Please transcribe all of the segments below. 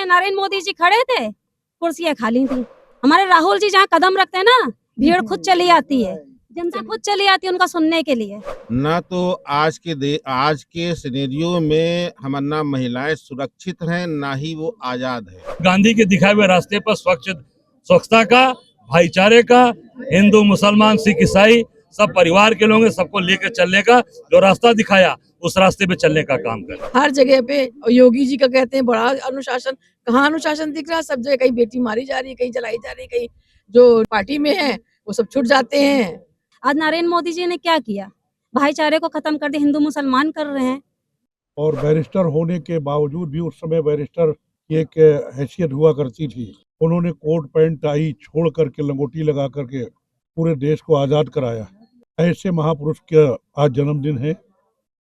नरेंद्र मोदी जी खड़े थे, कुर्सियां खाली थी। हमारे राहुल जी जहाँ कदम रखते हैं ना, भीड़ खुद चली आती है, जनता खुद चली आती है उनका सुनने के लिए। ना तो आज के सिनेरियो में हमारा महिलाएं सुरक्षित हैं, ना ही वो आजाद है। गांधी के दिखाए हुए रास्ते पर स्वच्छता का, भाईचारे का, हिंदू मुसलमान सिख ईसाई सब परिवार के लोग सबको लेकर चलने का जो रास्ता दिखाया, उस रास्ते पे चलने का काम कर। हर जगह पे योगी जी का कहते हैं बड़ा अनुशासन, कहाँ अनुशासन दिख रहा है? सब जगह कहीं बेटी मारी जा रही है, कहीं जलाई जा रही है, कहीं जो पार्टी में है वो सब छूट जाते हैं। आज नरेंद्र मोदी जी ने क्या किया? भाईचारे को खत्म कर दिया, हिंदू मुसलमान कर रहे हैं। और बैरिस्टर होने के बावजूद भी, उस समय बैरिस्टर की एक हैसियत हुआ करती थी, उन्होंने कोट पैंट टाई छोड़ करके लंगोटी लगा करके पूरे देश को आजाद कराया। ऐसे महापुरुष का आज जन्मदिन है।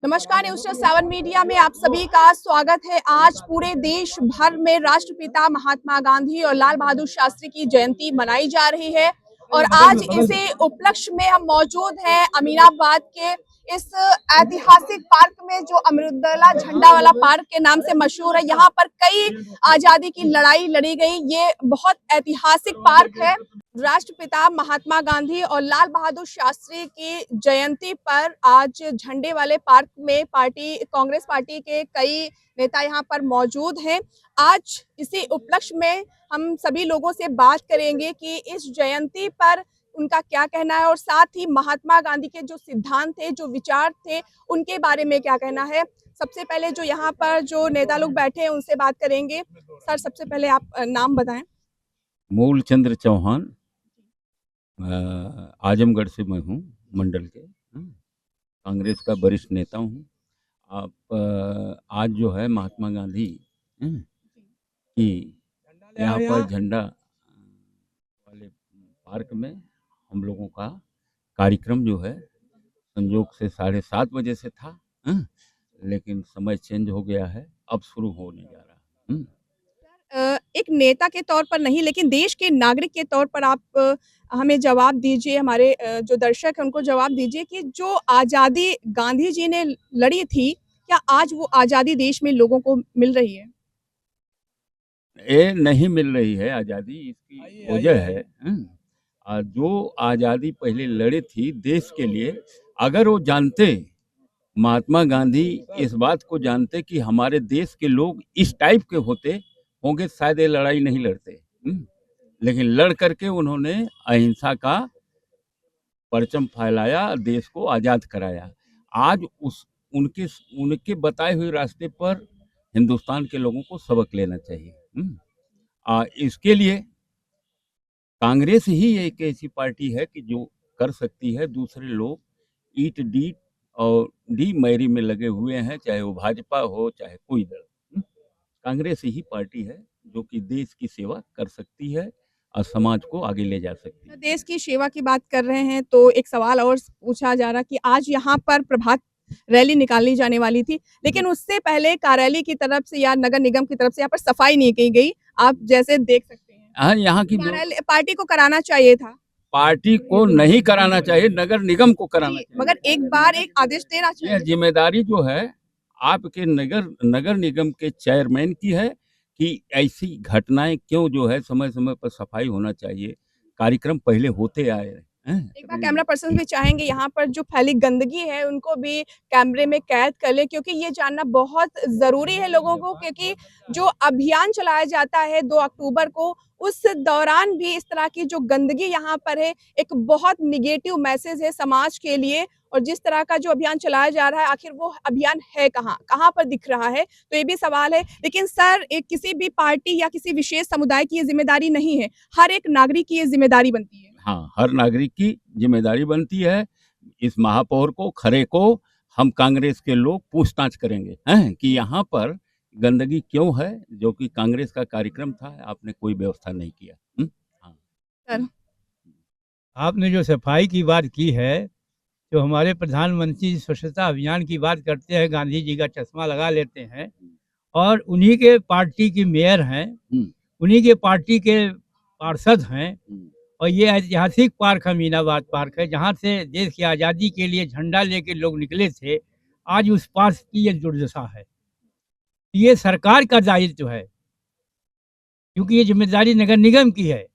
नमस्कार, न्यूज़ 7 मीडिया में आप सभी का स्वागत है। आज पूरे देश भर में राष्ट्रपिता महात्मा गांधी और लाल बहादुर शास्त्री की जयंती मनाई जा रही है और आज इसी उपलक्ष्य में हम मौजूद हैं अमीनाबाद के इस ऐतिहासिक पार्क में, जो अमरुद्दौला झंडा वाला पार्क के नाम से मशहूर है। यहाँ पर कई आजादी की लड़ाई लड़ी गई। ये बहुत ऐतिहासिक पार्क है। राष्ट्रपिता महात्मा गांधी और लाल बहादुर शास्त्री की जयंती पर आज झंडे वाले पार्क में कांग्रेस पार्टी के कई नेता यहाँ पर मौजूद हैं। आज इसी उपलक्ष्य में हम सभी लोगों से बात करेंगे कि इस जयंती पर उनका क्या कहना है और साथ ही महात्मा गांधी के जो सिद्धांत थे, जो विचार थे, उनके बारे में क्या कहना है। सबसे पहले जो यहाँ पर जो नेता लोग बैठे हैं उनसे बात करेंगे। सर, सबसे पहले आप नाम बताएं। मूलचंद्र चौहान, आजमगढ़ से मैं हूँ, मंडल के, कांग्रेस का वरिष्ठ नेता हूँ। आप आज जो है महात्मा गांधी की यहाँ पर झंडा वाले पार्क में हम लोगों का कार्यक्रम जो है संयोग से 7:30 बजे से था, लेकिन समय चेंज हो गया है, अब शुरू होने जा रहा है। एक नेता के तौर पर नहीं, लेकिन देश के नागरिक के तौर पर आप हमें जवाब दीजिए, हमारे जो दर्शक हैं उनको जवाब दीजिए कि जो आज़ादी गांधी जी ने लड़ी थी, क्या आज वो आज़ादी देश में लोगों को मिल रही है? ये नहीं मिल रही है आज़ादी। इसकी वजह है जो आज़ादी पहले लड़े थी देश के लिए, अगर वो जानते, महात्मा गांधी इस बात को जानते कि हमारे देश के लोग इस टाइप के होंगे, शायद ये लड़ाई नहीं लड़ते। लेकिन लड़ करके उन्होंने अहिंसा का परचम फैलाया, देश को आज़ाद कराया। आज उनके बताए हुए रास्ते पर हिंदुस्तान के लोगों को सबक लेना चाहिए। इसके लिए कांग्रेस ही एक ऐसी पार्टी है कि जो कर सकती है। दूसरे लोग ईट डीट और डी मैरी में लगे हुए हैं, चाहे वो भाजपा हो चाहे कोई दल। कांग्रेस ही पार्टी है जो कि देश की सेवा कर सकती है और समाज को आगे ले जा सकती है। देश की सेवा की बात कर रहे हैं तो एक सवाल और पूछा जा रहा कि आज यहाँ पर प्रभात रैली निकाली जाने वाली थी, लेकिन उससे पहले कार्यालय की तरफ से या नगर निगम की तरफ से यहाँ पर सफाई नहीं की गई। आप जैसे देख सकते हैं, हाँ, यहाँ की पार्टी को कराना चाहिए था। पार्टी को नहीं कराना चाहिए, नगर निगम को कराना चाहिए। मगर एक बार एक आदेश देना चाहिए। जिम्मेदारी जो है आपके नगर निगम के चेयरमैन की है कि ऐसी घटनाएं क्यों जो है समय समय पर सफाई होना चाहिए। कार्यक्रम पहले होते आए हैं। एक बार कैमरा पर्सन भी चाहेंगे यहाँ पर जो फैली गंदगी है उनको भी कैमरे में कैद कर ले, क्योंकि ये जानना बहुत जरूरी है लोगों को, क्योंकि जो अभियान चलाया जाता है 2 अक्टूबर को, उस दौरान भी इस तरह की जो गंदगी यहाँ पर है, एक बहुत निगेटिव मैसेज है समाज के लिए। और जिस तरह का जो अभियान चलाया जा रहा है, आखिर वो अभियान है कहाँ पर दिख रहा है, तो ये भी सवाल है। लेकिन सर, एक किसी भी पार्टी या किसी विशेष समुदाय की ये जिम्मेदारी नहीं है, हर एक नागरिक की ये जिम्मेदारी बनती है। हाँ, हर नागरिक की जिम्मेदारी बनती है। इस महापौर को, खरे को हम कांग्रेस के लोग पूछताछ करेंगे कि यहाँ पर गंदगी क्यों है, जो कि कांग्रेस का कार्यक्रम था, आपने कोई व्यवस्था नहीं किया। सर, आपने जो सफाई की बात की है, जो हमारे प्रधानमंत्री स्वच्छता अभियान की बात करते हैं, गांधी जी का चश्मा लगा लेते हैं और उन्हीं के पार्टी की मेयर हैं, उन्हीं के पार्टी के पार्षद हैं। और ये ऐतिहासिक पार्क अमीनाबाद पार्क है, जहाँ से देश की आज़ादी के लिए झंडा लेके लोग निकले थे। आज उस पार्क की ये दुर्दशा है। ये सरकार का दायित्व है क्योंकि ये जिम्मेदारी नगर निगम की है,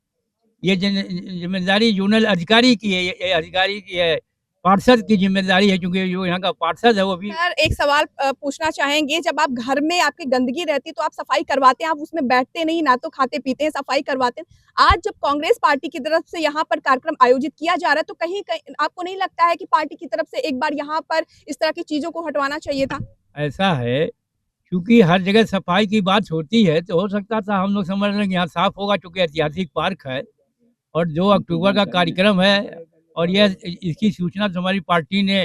ये जिम्मेदारी जोनल अधिकारी की है, ये अधिकारी की है, पार्षद की जिम्मेदारी है, क्योंकि जो यहाँ का पार्षद है वो भी। सर एक सवाल पूछना चाहेंगे, जब आप घर में आपकी गंदगी रहती तो आप सफाई करवाते हैं, आप उसमें बैठते नहीं, ना तो खाते पीते हैं, सफाई करवाते हैं। आज जब कांग्रेस पार्टी की तरफ से यहाँ पर कार्यक्रम आयोजित किया जा रहा है तो कहीं कहीं आपको नहीं लगता है कि पार्टी की तरफ से एक बार यहाँ पर इस तरह की चीजों को हटवाना चाहिए था? ऐसा है, क्योंकि हर जगह सफाई की बात होती है तो हो सकता था हम लोग समझ रहे हैं कि यहाँ साफ होगा, क्योंकि ऐतिहासिक पार्क है और 2 अक्टूबर का कार्यक्रम है और यह इसकी सूचना तो हमारी पार्टी ने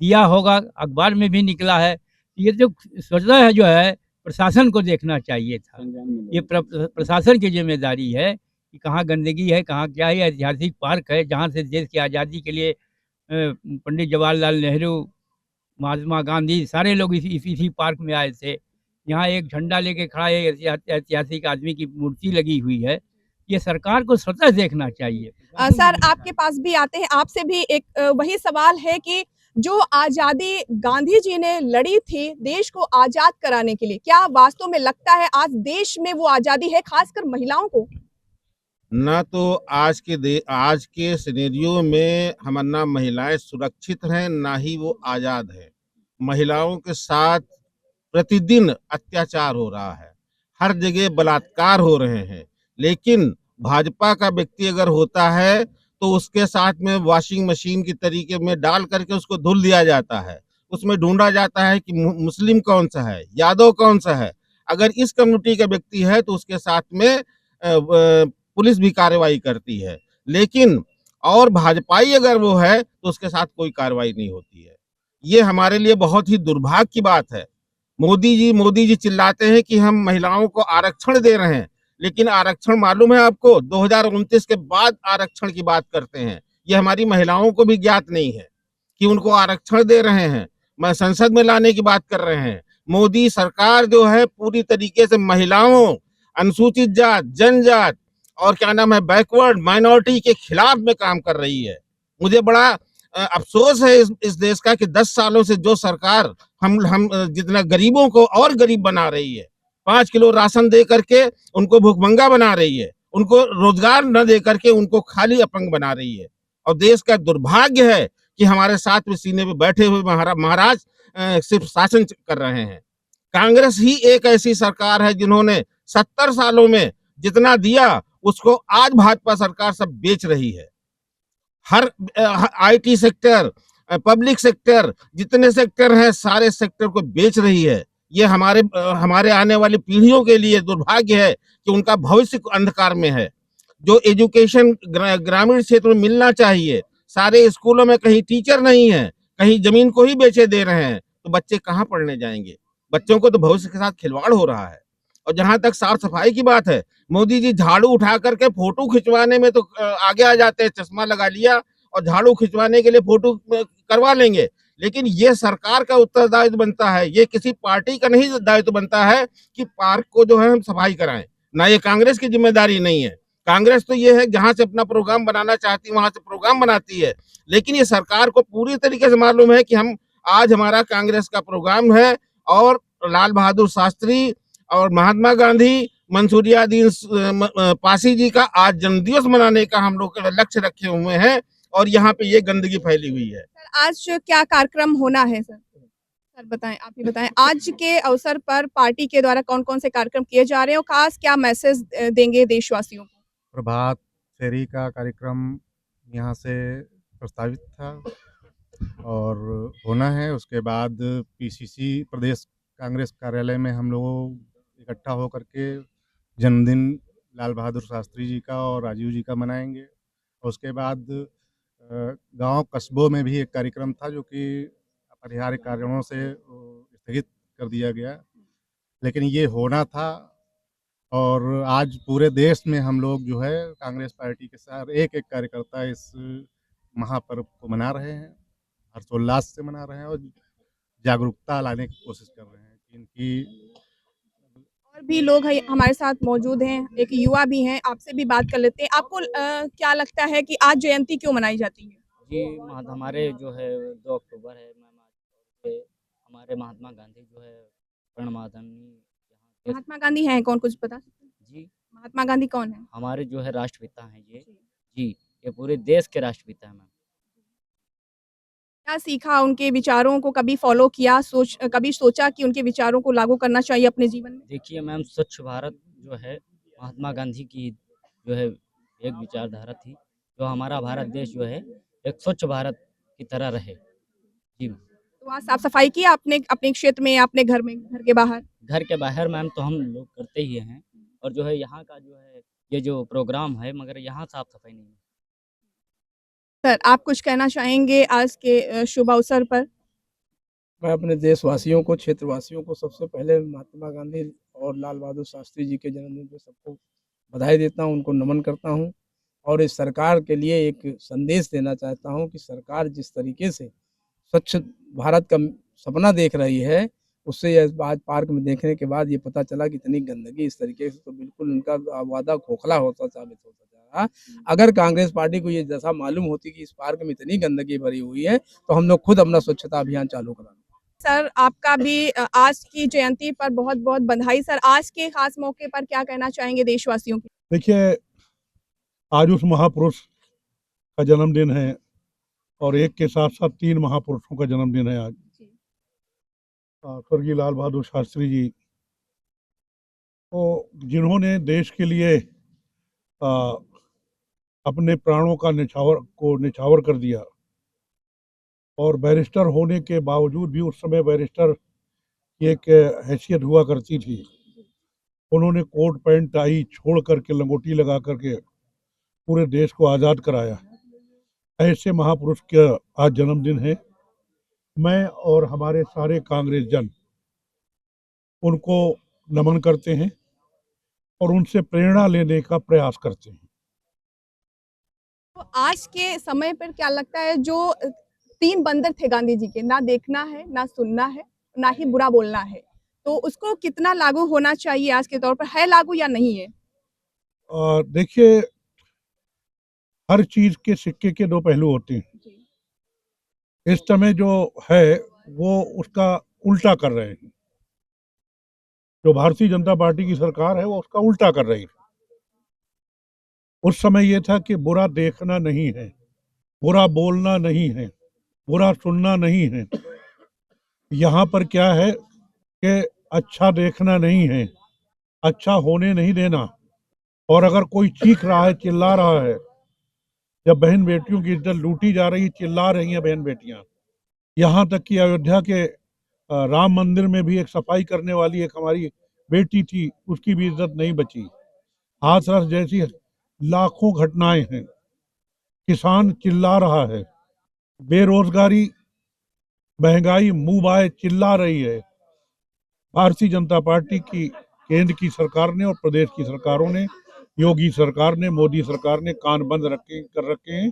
दिया होगा, अखबार में भी निकला है। ये जो स्वच्छता है जो है प्रशासन को देखना चाहिए था, ये प्रशासन की जिम्मेदारी है कि कहाँ गंदगी है, कहाँ क्या है। ऐतिहासिक पार्क है जहाँ से देश की आज़ादी के लिए पंडित जवाहरलाल नेहरू, महात्मा गांधी सारे लोग इसी पार्क में आए थे। यहाँ एक झंडा लेके खड़ा है, ऐतिहासिक आदमी की मूर्ति लगी हुई है। ये सरकार को स्वतः देखना चाहिए। सर आपके पास भी आते हैं, आपसे भी एक वही सवाल है कि जो आजादी गांधी जी ने लड़ी थी देश को आजाद कराने के लिए, क्या वास्तव में लगता है आज देश में वो आजादी है, खासकर महिलाओं को? ना तो आज के सिनेरियो में हमारा महिलाएं सुरक्षित हैं, ना ही वो आजाद है। महिलाओं के साथ प्रतिदिन अत्याचार हो रहा है, हर जगह बलात्कार हो रहे हैं। लेकिन भाजपा का व्यक्ति अगर होता है तो उसके साथ में वॉशिंग मशीन की तरीके में डाल करके उसको धुल दिया जाता है, उसमें ढूंढा जाता है कि मुस्लिम कौन सा है, यादव कौन सा है। अगर इस कम्युनिटी का व्यक्ति है तो उसके साथ में पुलिस भी कार्रवाई करती है, लेकिन और भाजपाई अगर वो है तो उसके साथ कोई कार्रवाई नहीं होती है। ये हमारे लिए बहुत ही दुर्भाग्य की बात है। मोदी जी चिल्लाते हैं कि हम महिलाओं को आरक्षण दे रहे हैं, लेकिन आरक्षण मालूम है आपको 2029 के बाद आरक्षण की बात करते हैं। ये हमारी महिलाओं को भी ज्ञात नहीं है कि उनको आरक्षण दे रहे हैं, मैं संसद में लाने की बात कर रहे हैं। मोदी सरकार जो है पूरी तरीके से महिलाओं, अनुसूचित जात, जनजात और क्या नाम है बैकवर्ड माइनॉरिटी के खिलाफ में काम कर रही है। मुझे बड़ा अफसोस है इस देश का कि 10 सालों से जो सरकार हम जितना गरीबों को और गरीब बना रही है, 5 किलो राशन दे करके उनको भूखमंगा बना रही है, उनको रोजगार न दे करके उनको खाली अपंग बना रही है। और देश का दुर्भाग्य है कि हमारे साथ में सीने पे बैठे हुए महाराज सिर्फ शासन कर रहे हैं। कांग्रेस ही एक ऐसी सरकार है जिन्होंने 70 सालों में जितना दिया उसको आज भाजपा सरकार सब बेच रही है। हर आईटी सेक्टर, पब्लिक सेक्टर, जितने सेक्टर हैं सारे सेक्टर को बेच रही है। ये हमारे आने वाली पीढ़ियों के लिए दुर्भाग्य है कि उनका भविष्य अंधकार में है। जो एजुकेशन ग्रामीण क्षेत्र में मिलना चाहिए, सारे स्कूलों में कहीं टीचर नहीं है, कहीं जमीन को ही बेचे दे रहे हैं, तो बच्चे कहाँ पढ़ने जाएंगे? बच्चों को तो भविष्य के साथ खिलवाड़ हो रहा है। और जहां तक साफ सफाई की बात है, मोदी जी झाड़ू उठा करके फोटो खिंचवाने में तो आगे आ जाते हैं, चश्मा लगा लिया और झाड़ू खिंचवाने के लिए फोटो करवा लेंगे। लेकिन ये सरकार का उत्तरदायित्व बनता है, ये किसी पार्टी का नहीं दायित्व बनता है कि पार्क को जो है हम सफाई कराएं। ना ये कांग्रेस की जिम्मेदारी नहीं है। कांग्रेस तो ये है जहां से अपना प्रोग्राम बनाना चाहती है वहां से प्रोग्राम बनाती है, लेकिन ये सरकार को पूरी तरीके से मालूम है कि आज हमारा कांग्रेस का प्रोग्राम है और लाल बहादुर शास्त्री और महात्मा गांधी, मंसूरियादीन पासी जी का आज जन्मदिवस मनाने का हम लोग लक्ष्य रखे हुए हैं और यहाँ पे ये गंदगी फैली हुई है। सर आज क्या कार्यक्रम होना है सर? सर बताएं, आप ही बताएं, आज के अवसर पर पार्टी के द्वारा कौन-कौन से कार्यक्रम किए जा रहे हैं और खास क्या मैसेज देंगे देशवासियों को? प्रभात फेरी का कार्यक्रम यहाँ से प्रस्तावित था और होना है। उसके बाद पीसीसी प्रदेश कांग्रेस कार्यालय में हम लोग इकट्ठा होकर के जन्मदिन लाल बहादुर शास्त्री जी का और राजीव जी का मनाएंगे। और उसके बाद गांव कस्बों में भी एक कार्यक्रम था जो कि अपरिहार्य कारणों से स्थगित कर दिया गया, लेकिन ये होना था। और आज पूरे देश में हम लोग जो है कांग्रेस पार्टी के साथ एक एक कार्यकर्ता इस महापर्व को मना रहे हैं, हर्षोल्लास से मना रहे हैं और जागरूकता लाने की कोशिश कर रहे हैं कि इनकी। और भी लोग हमारे साथ मौजूद हैं, एक युवा भी हैं, आपसे भी बात कर लेते हैं। आपको क्या लगता है कि आज जयंती क्यों मनाई जाती है? जी हमारे जो है 2 अक्टूबर है मैम, हमारे महात्मा गांधी जो है प्रणमादनी। महात्मा गांधी हैं कौन, कुछ बता सकते हैं? जी महात्मा गांधी कौन है? हमारे जो है राष्ट्रपिता हैं ये। जी, ये पूरे देश के राष्ट्रपिता हैं मैम। क्या सीखा उनके विचारों को, कभी फॉलो किया, कभी सोचा कि उनके विचारों को लागू करना चाहिए अपने जीवन में? देखिए मैम, स्वच्छ भारत जो है महात्मा गांधी की जो है एक विचारधारा थी, जो हमारा भारत देश जो है एक स्वच्छ भारत की तरह रहे। जी मैम। तो वहाँ साफ सफाई की आपने अपने क्षेत्र में, अपने घर में, घर के बाहर? घर के बाहर मैम तो हम लोग करते ही हैं, और जो है यहाँ का जो है ये जो प्रोग्राम है, मगर यहाँ साफ सफाई नहीं है। सर, आप कुछ कहना चाहेंगे आज के शुभ अवसर पर? मैं अपने देशवासियों को, क्षेत्रवासियों को सबसे पहले महात्मा गांधी और लाल बहादुर शास्त्री जी के जन्मदिन पे सबको बधाई देता हूँ, उनको नमन करता हूँ और इस सरकार के लिए एक संदेश देना चाहता हूँ कि सरकार जिस तरीके से स्वच्छ भारत का सपना देख रही है, उससे आज पार्क में देखने के बाद ये पता चला कि इतनी गंदगी इस तरीके से, तो बिल्कुल उनका वादा खोखला होता साबित होता जा रहा। अगर कांग्रेस पार्टी को ये दशा मालूम होती कि इस पार्क में इतनी गंदगी भरी हुई है, तो हम लोग खुद अपना स्वच्छता अभियान चालू करा। सर, आपका भी आज की जयंती पर बहुत बहुत बधाई। सर, आज के खास मौके पर क्या कहना चाहेंगे देशवासियों को? देखिए, आज उस महापुरुष का जन्मदिन है और एक के साथ साथ 3 महापुरुषों का जन्मदिन है आज। स्वर्गीय लाल बहादुर शास्त्री जी, तो जिन्होंने देश के लिए अपने प्राणों का निछावर कर दिया, और बैरिस्टर होने के बावजूद भी, उस समय बैरिस्टर की एक हैसियत हुआ करती थी, उन्होंने कोट पैंट टाई छोड़ करके, लंगोटी लगा करके पूरे देश को आज़ाद कराया। ऐसे महापुरुष का आज जन्मदिन है। मैं और हमारे सारे कांग्रेस जन उनको नमन करते हैं और उनसे प्रेरणा लेने का प्रयास करते हैं। तो आज के समय पर क्या लगता है, जो 3 बंदर थे गांधी जी के, ना देखना है, ना सुनना है, ना ही बुरा बोलना है, तो उसको कितना लागू होना चाहिए आज के तौर पर? है लागू या नहीं है? देखिए, हर चीज के सिक्के के 2 पहलू होते हैं। इस समय जो है वो उसका उल्टा कर रहे हैं। जो भारतीय जनता पार्टी की सरकार है वो उसका उल्टा कर रही है। उस समय ये था कि बुरा देखना नहीं है, बुरा बोलना नहीं है, बुरा सुनना नहीं है। यहाँ पर क्या है कि अच्छा देखना नहीं है, अच्छा होने नहीं देना। और अगर कोई चीख रहा है, चिल्ला रहा है, जब बहन बेटियों की इज्जत लूटी जा रही, चिल्ला रही हैं बहन बेटियां। यहाँ तक कि अयोध्या के राम मंदिर में भी एक सफाई करने वाली एक हमारी बेटी थी, उसकी भी इज्जत नहीं बची। हाथरस जैसी लाखों घटनाएं हैं। किसान चिल्ला रहा है, बेरोजगारी, महंगाई मुंह बाए चिल्ला रही है। भारतीय जनता पार्टी की केंद्र की सरकार ने और प्रदेश की सरकारों ने, योगी सरकार ने, मोदी सरकार ने कान बंद कर रखे हैं।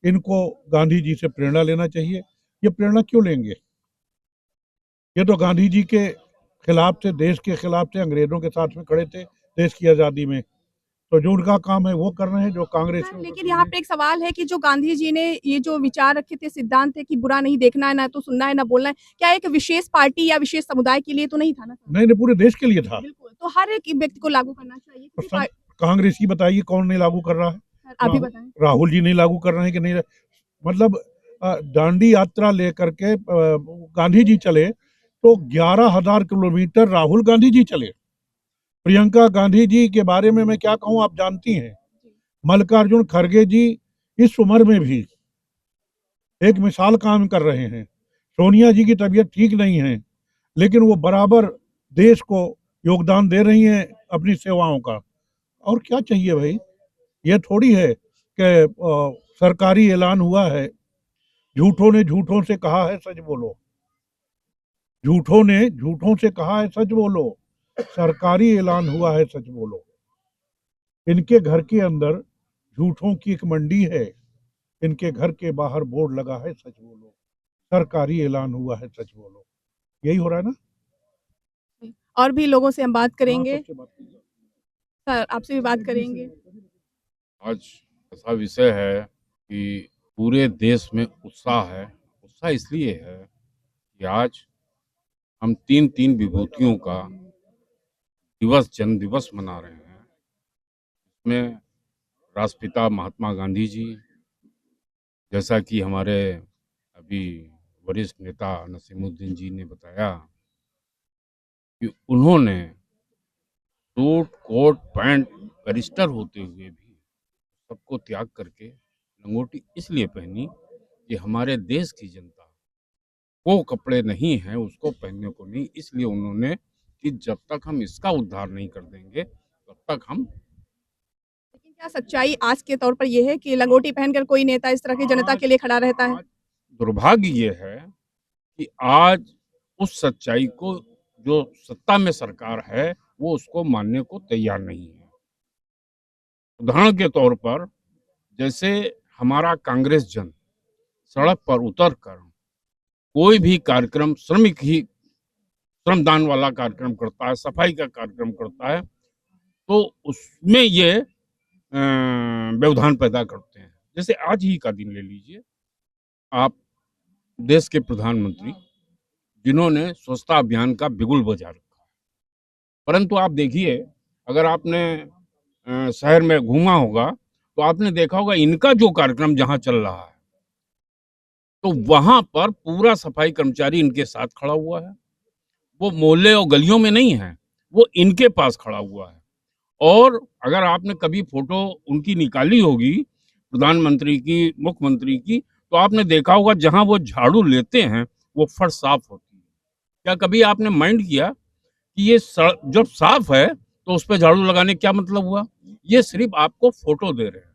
इनको गांधी जी से प्रेरणा लेना चाहिए। ये प्रेरणा क्यों लेंगे? ये तो गांधी जी के खिलाफ थे, देश के खिलाफ थे, अंग्रेजों के साथ में खड़े थे देश की आज़ादी में। तो जो उनका काम है वो कर रहे हैं, जो कांग्रेस। लेकिन यहाँ पे एक सवाल है कि जो गांधी जी ने ये जो विचार रखे थे, सिद्धांत थे कि बुरा नहीं देखना है, ना तो सुनना है, ना बोलना है, क्या एक विशेष पार्टी या विशेष समुदाय के लिए तो नहीं था ना? नहीं, पूरे देश के लिए था। बिल्कुल, तो हर एक व्यक्ति को लागू करना चाहिए। कांग्रेस की बताइए कौन नहीं लागू कर रहा है? आप भी बताएं। राहुल जी नहीं लागू कर रहे हैं कि नहीं? मतलब दांडी यात्रा लेकर के गांधी जी चले तो 11,000 किलोमीटर राहुल गांधी जी चले। प्रियंका गांधी जी के बारे में मैं क्या कहूं, आप जानती हैं। मल्लिकार्जुन खड़गे जी इस उम्र में भी एक मिसाल काम कर रहे हैं। सोनिया जी की तबीयत ठीक नहीं है, लेकिन वो बराबर देश को योगदान दे रही हैं अपनी सेवाओं का। और क्या चाहिए भाई? ये थोड़ी है कि सरकारी ऐलान हुआ है, झूठों ने झूठों से कहा है सच बोलो, झूठों ने झूठों से कहा है सच बोलो, सरकारी ऐलान हुआ है सच बोलो। इनके घर के अंदर झूठों की एक मंडी है, इनके घर के बाहर बोर्ड लगा है सच बोलो, सरकारी ऐलान हुआ है सच बोलो। यही हो रहा है ना? और भी लोगों से हम बात करेंगे। सर, आपसे भी बात करेंगे। आज ऐसा विषय है कि पूरे देश में उत्साह है। उत्साह इसलिए है कि आज हम 3 विभूतियों का दिवस, जन्म दिवस मना रहे हैं। में राष्ट्रपिता महात्मा गांधी जी, जैसा कि हमारे अभी वरिष्ठ नेता नसीमुद्दीन जी ने बताया कि उन्होंने सूट कोट पैंट बैरिस्टर होते हुए भी सबको त्याग करके लंगोटी इसलिए पहनी कि हमारे देश की जनता वो कपड़े नहीं हैं उसको पहनने को नहीं, इसलिए उन्होंने कि जब तक हम इसका उद्धार नहीं कर देंगे तब तक हम। लेकिन क्या सच्चाई आज के तौर पर यह है कि लंगोटी पहनकर कोई नेता इस तरह की जनता के लिए खड़ा रहता है? आज दुर्भाग्य ये है कि आज उस सच्चाई को जो सत्ता में सरकार है वो उसको मानने को तैयार नहीं है। उदाहरण के तौर पर जैसे हमारा कांग्रेस जन सड़क पर उतर कर कोई भी कार्यक्रम श्रमदान वाला कार्यक्रम करता है, सफाई का कार्यक्रम करता है, तो उसमें ये व्यवधान पैदा करते हैं। जैसे आज ही का दिन ले लीजिए, आप देश के प्रधानमंत्री जिन्होंने स्वच्छता अभियान का बिगुल बजा रखा है, परंतु आप देखिए अगर आपने शहर में घूमा होगा तो आपने देखा होगा इनका जो कार्यक्रम जहां चल रहा है तो वहां पर पूरा सफाई कर्मचारी इनके साथ खड़ा हुआ है। वो मोहल्ले और गलियों में नहीं है, वो इनके पास खड़ा हुआ है। और अगर आपने कभी फोटो उनकी निकाली होगी प्रधानमंत्री की, मुख्यमंत्री की, तो आपने देखा होगा जहां वो झाड़ू लेते हैं वो फर्श साफ होती है। क्या कभी आपने माइंड किया कि ये जब साफ है तो उस पर झाड़ू लगाने क्या मतलब हुआ? ये सिर्फ आपको फोटो दे रहे हैं।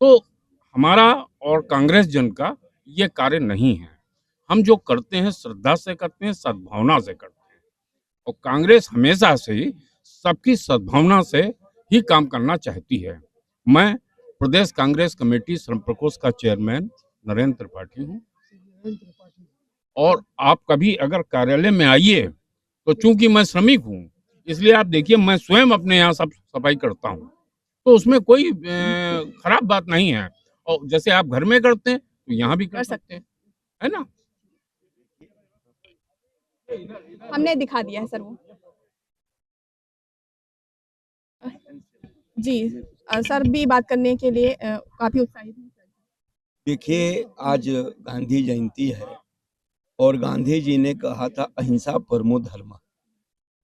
तो हमारा और कांग्रेस जन का ये कार्य नहीं है। हम जो करते हैं श्रद्धा से करते हैं, सद्भावना से करते हैं, और कांग्रेस हमेशा से ही सबकी सद्भावना से ही काम करना चाहती है। मैं प्रदेश कांग्रेस कमेटी श्रम प्रकोष्ठ का चेयरमैन नरेंद्र त्रिपाठी हूँ, और आप कभी अगर कार्यालय में आइए तो चूंकि मैं श्रमिक हूँ इसलिए आप देखिए मैं स्वयं अपने यहाँ सब सफाई करता हूँ, तो उसमें कोई खराब बात नहीं है। और जैसे आप घर में करते हैं तो यहाँ भी कर सकते हैं, है ना? हमने दिखा दिया है सर वो। जी सर भी बात करने के लिए काफी उत्साहित हैं। देखिए, आज गांधी जयंती है और गांधी जी ने कहा था अहिंसा परमो धर्म,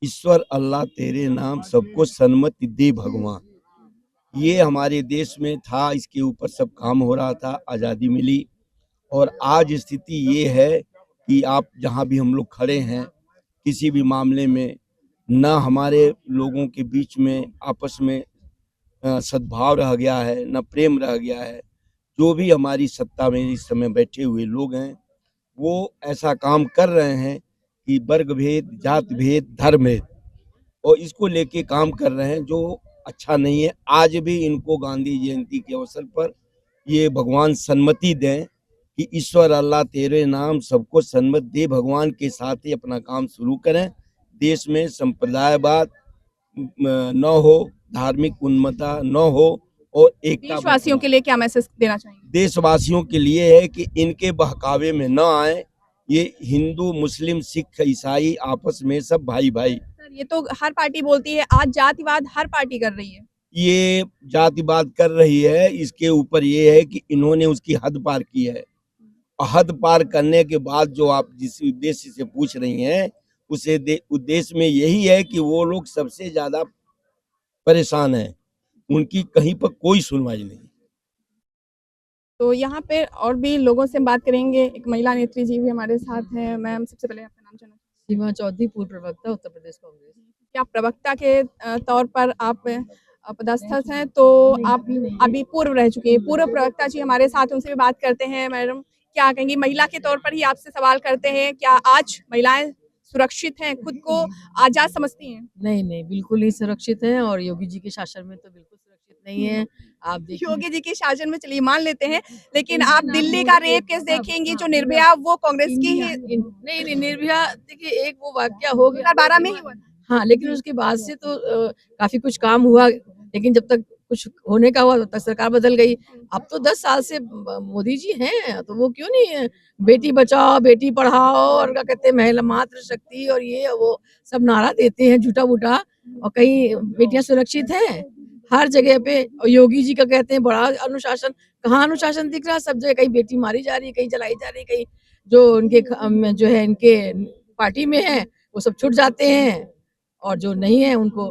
ईश्वर अल्लाह तेरे नाम सबको सन्मति दे भगवान। ये हमारे देश में था, इसके ऊपर सब काम हो रहा था, आज़ादी मिली। और आज स्थिति ये है कि आप जहाँ भी हम लोग खड़े हैं किसी भी मामले में न हमारे लोगों के बीच में आपस में सद्भाव रह गया है, न प्रेम रह गया है। जो भी हमारी सत्ता में इस समय बैठे हुए लोग हैं वो ऐसा काम कर रहे हैं कि वर्ग भेद, जात भेद, धर्म भेद, और इसको लेके काम कर रहे हैं जो अच्छा नहीं है। आज भी इनको गांधी जयंती के अवसर पर ये भगवान सन्मति दें कि ईश्वर अल्लाह तेरे नाम सबको सन्मति दे भगवान के साथ ही अपना काम शुरू करें। देश में संप्रदायवाद न हो, धार्मिक उन्मत्ता न हो, और एकता। देशवासियों के लिए क्या मैसेज देना चाहेंगे? देशवासियों के लिए है कि इनके बहकावे में न आए। ये हिंदू, मुस्लिम, सिख, ईसाई आपस में सब भाई भाई। सर ये तो हर पार्टी बोलती है, आज जातिवाद हर पार्टी कर रही है। ये जातिवाद कर रही है, इसके ऊपर ये है कि इन्होंने उसकी हद पार की है। हद पार करने के बाद जो आप जिस उद्देश्य से पूछ रही हैं उस उद्देश्य में यही है कि वो लोग सबसे ज्यादा परेशान हैं, उनकी कहीं पर कोई सुनवाई नहीं। तो यहाँ पे और भी लोगों से बात करेंगे। एक महिला नेत्री जी भी हमारे साथ हैं। मैम सबसे पहले आपका नाम जानना चाहूँगी। सीमा चौधरी, पूर्व प्रवक्ता, उत्तर प्रदेश कांग्रेस। क्या प्रवक्ता के तौर पर आप पदस्थ हैं, तो आप अभी पूर्व रह चुके हैं, पूर्व प्रवक्ता जी हमारे साथ, उनसे भी बात करते हैं। मैडम क्या कहेंगी, महिला के तौर पर ही आपसे सवाल करते हैं, क्या आज महिलाएं सुरक्षित हैं, खुद को आजाद समझती हैं? नहीं नहीं, बिल्कुल नहीं सुरक्षित है, और योगी जी के शासन में तो बिल्कुल सुरक्षित नहीं है। आप देखिए योगी जी के शासन में चलिए मान लेते हैं, लेकिन आप दिल्ली का रेप केस देखेंगी, जो निर्भया वो कांग्रेस की ही। नहीं, निर्भया देखिए एक वो वाकया हो गया 2012 में ही हुआ। हाँ, लेकिन उसके बाद से तो काफी कुछ काम हुआ, लेकिन जब तक कुछ होने का हुआ तब तक सरकार बदल गई। अब तो 10 साल से मोदी जी हैं, तो वो क्यों नहीं बेटी बचाओ, बेटी पढ़ाओ, और क्या कहते हैं महिला मातृ शक्ति, और ये वो सब नारा देते हैं झूठा बूठा, और कहीं बेटियां सुरक्षित हैं? हर जगह पे। और योगी जी का कहते हैं बड़ा अनुशासन, कहाँ अनुशासन दिख रहा है? सब जगह कहीं बेटी मारी जा रही है, कहीं जलाई जा रही है, कहीं जो उनके जो है इनके पार्टी में है वो सब छूट जाते हैं, और जो नहीं है उनको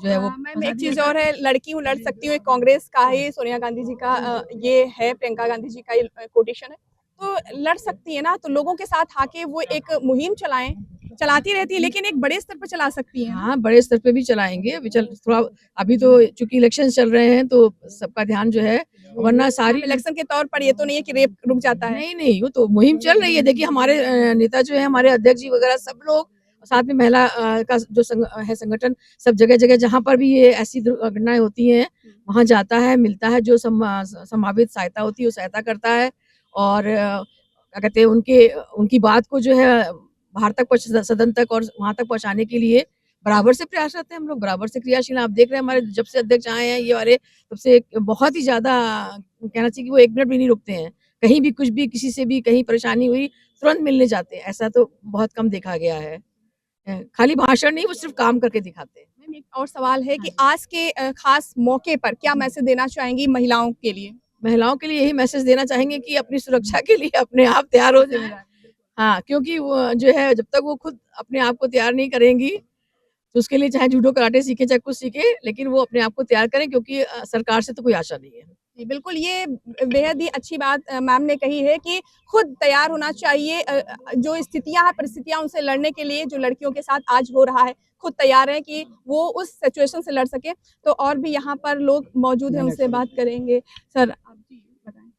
जो है वो मैम एक चीज और है, लड़की हूँ लड़ सकती हूँ, एक कांग्रेस का ही सोनिया गांधी जी का ये है, प्रियंका गांधी जी का ये कोटेशन है, तो लड़ सकती है ना, तो लोगों के साथ आके वो एक मुहिम चलाएं, चलाती रहती है लेकिन एक बड़े स्तर पर चला सकती है। हाँ, बड़े स्तर पे भी चलाएंगे। अभी थोड़ा अभी तो चूंकि इलेक्शन चल रहे हैं तो सबका ध्यान जो है, वरना सारी इलेक्शन के तौर पर ये तो नहीं है कि रेप रुक जाता है। नहीं नहीं, वो तो मुहिम चल रही है। देखिए हमारे नेता जो है, हमारे अध्यक्ष जी वगैरह सब लोग, साथ में महिला का जो है संगठन, सब जगह जगह जहाँ पर भी ये ऐसी दुर्घटनाएं होती हैं वहां जाता है, मिलता है, जो संभावित सहायता होती है वो सहायता करता है। और क्या कहते हैं, उनकी बात को जो है बाहर तक सदन तक और वहां तक पहुंचाने के लिए बराबर से प्रयासरत हैं हम लोग, बराबर से क्रियाशील हैं। आप देख रहे हैं हमारे जब से अध्यक्ष आए हैं ये वाले, तब से बहुत ही ज्यादा कहना चाहिए कि वो 1 मिनट भी नहीं रुकते हैं। कहीं भी कुछ भी किसी से भी कहीं परेशानी हुई तुरंत मिलने जाते हैं। ऐसा तो बहुत कम देखा गया है। खाली भाषण नहीं, वो सिर्फ काम करके दिखाते हैं। मैम एक और सवाल है कि आज के खास मौके पर क्या मैसेज देना चाहेंगी महिलाओं के लिए? महिलाओं के लिए यही मैसेज देना चाहेंगे कि अपनी सुरक्षा के लिए अपने आप तैयार हो जाएं। हाँ, क्योंकि वो जो है जब तक वो खुद अपने आप को तैयार नहीं करेंगी, तो उसके लिए चाहे जूडो कराटे सीखें, चाहे कुछ सीखें, लेकिन वो अपने आप को तैयार करें, क्योंकि सरकार से तो कोई आशा नहीं है। जी, बिल्कुल, ये बेहद ही अच्छी बात मैम ने कही है कि खुद तैयार होना चाहिए। जो स्थितियाँ हैं, परिस्थितियाँ, उनसे लड़ने के लिए जो लड़कियों के साथ आज हो रहा है, खुद तैयार हैं कि वो उस सिचुएशन से लड़ सकें। तो और भी यहाँ पर लोग मौजूद हैं, उनसे बात करेंगे। सर, आप जी बताएँ।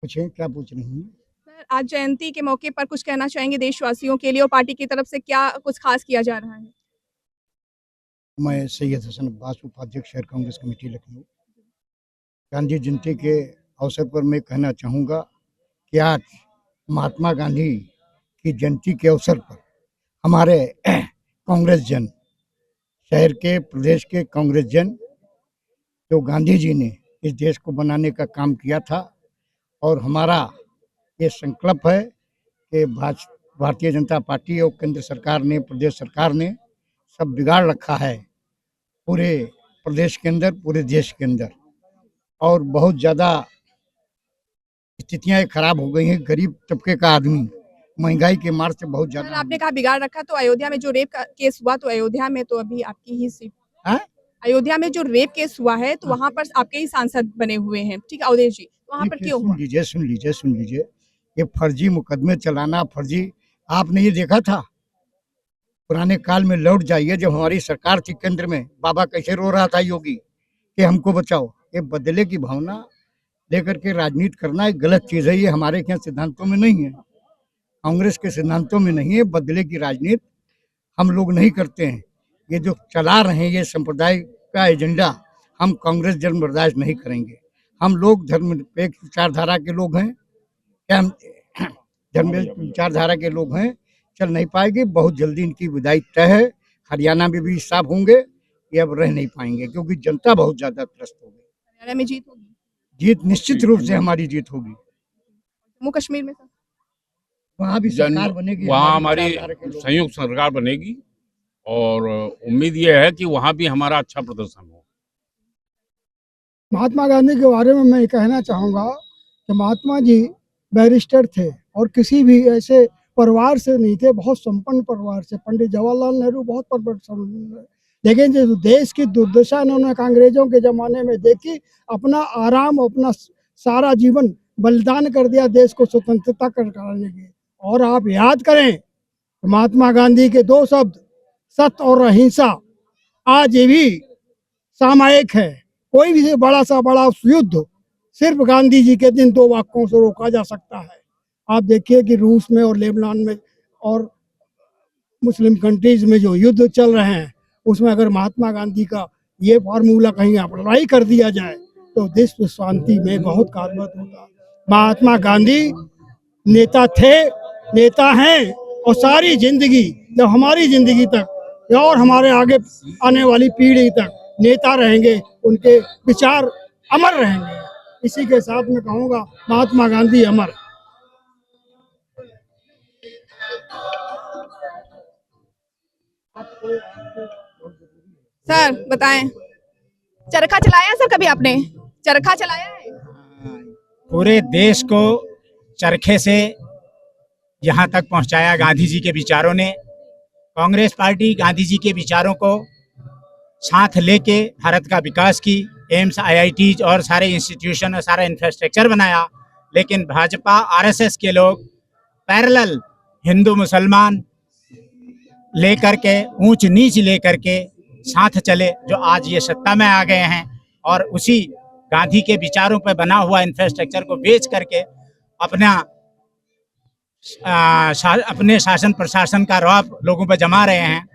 पूछें, क्या पूछ रही हैं? सर, आज जयंती के मौके पर कुछ कहना चाहेंगे देशवासियों के लिए, और पार्टी की तरफ से क्या कुछ खास किया जा रहा है? मैं सैयद हसन अब्बास, उपाध्यक्ष शहर कांग्रेस कमेटी लखनऊ। गांधी जयंती के अवसर पर मैं कहना चाहूँगा कि आज महात्मा गांधी की जयंती के अवसर पर हमारे कांग्रेस जन, शहर के, प्रदेश के कांग्रेस जन, जो गांधी जी ने इस देश को बनाने का काम किया था, और हमारा ये संकल्प है कि भारतीय जनता पार्टी और केंद्र सरकार ने, प्रदेश सरकार ने सब बिगाड़ रखा है पूरे प्रदेश के अंदर, पूरे देश के अंदर, और बहुत ज़्यादा स्थितियाँ खराब हो गई हैं। गरीब तबके का आदमी महंगाई के मार से बहुत सर, ज़्यादा। आपने कहा बिगाड़ रखा, तो अयोध्या में जो रेप का केस हुआ, तो अयोध्या में तो अभी आपकी ही सीट। हाँ? अयोध्या में जो रेप केस हुआ है, तो वहाँ पर आपके ही सांसद बने हुए हैं, ठीक है, अवधेश जी, वहाँ पर देखिए, क्यों हुआ? सुन लीजिए, ये फर्जी मुकदमे चलाना, फर्जी, आपने ये देखा था? पुराने काल में लौट जाइए, जब हमारी सरकार थी केंद्र में, बाबा कैसे रो रहा था योगी कि हमको बचाओ। ये बदले की भावना लेकर के राजनीति करना एक गलत चीज़ है। ये हमारे यहाँ सिद्धांतों में नहीं है, कांग्रेस के सिद्धांतों में नहीं है। बदले की राजनीति हम लोग नहीं करते हैं। ये जो चला रहे हैं ये संप्रदाय का एजेंडा, हम कांग्रेस जन बर्दाश्त नहीं करेंगे। हम लोग धर्मनिरपेक्ष विचारधारा के लोग हैं, क्या हम धर्मनिरपेक्ष विचारधारा के लोग हैं, चल नहीं पाएगी। बहुत जल्दी इनकी विदाई तय है। हरियाणा में भी साफ होंगे, ये अब रह नहीं पाएंगे, क्योंकि जनता बहुत ज्यादा त्रस्त हो गई। हरियाणा में जीत होगी? जीत निश्चित रूप से हमारी जीत होगी। जम्मू कश्मीर में सर? वहाँ भी सरकार बनेगी, वहाँ हमारी विचारधारा के लोग। संयुक्त सरकार बनेगी, और उम्मीद ये है कि वहाँ भी हमारा अच्छा प्रदर्शन हो। महात्मा गांधी के बारे में मैं कहना चाहूँगा कि महात्मा जी बैरिस्टर थे, और किसी भी ऐसे परिवार से नहीं थे, बहुत संपन्न परिवार से। पंडित जवाहरलाल नेहरू बहुत लेकिन जो देश की दुर्दशा उन्होंने अंग्रेजों के ज़माने में देखी, अपना आराम, अपना सारा जीवन बलिदान कर दिया देश को स्वतंत्रता कराने के। और आप याद करें, महात्मा गांधी के 2 शब्द, सत्य और अहिंसा, आज ये भी सामयिक है। कोई भी बड़ा सा बड़ा युद्ध सिर्फ गांधी जी के दिन 2 वाक्यों से रोका जा सकता है। आप देखिए कि रूस में और लेबनान में और मुस्लिम कंट्रीज में जो युद्ध चल रहे हैं, उसमें अगर महात्मा गांधी का ये फार्मूला कहीं अप्लाई कर दिया जाए तो विश्व शांति में बहुत कारगर होगा। महात्मा गांधी नेता थे, नेता हैं, और सारी जिंदगी, जब हमारी जिंदगी तक और हमारे आगे आने वाली पीढ़ी तक नेता रहेंगे, उनके विचार अमर रहेंगे। इसी के साथ मैं कहूँगा, महात्मा गांधी अमर। सर बताएं। चरखा चलाया है सर कभी आपने? चरखा चलाया है? पूरे देश को चरखे से यहाँ तक पहुँचाया गांधी जी के विचारों ने। कांग्रेस पार्टी गांधी जी के विचारों को साथ लेके भारत का विकास की, एम्स, आईआईटीज और सारे इंस्टीट्यूशन और सारा इंफ्रास्ट्रक्चर बनाया। लेकिन भाजपा आरएसएस के लोग पैरेलल हिंदू मुसलमान लेकर के, ऊंच नीच लेकर के साथ चले, जो आज ये सत्ता में आ गए हैं और उसी गांधी के विचारों पर बना हुआ इंफ्रास्ट्रक्चर को बेच करके अपने शासन प्रशासन का रौब लोगों पर जमा रहे हैं।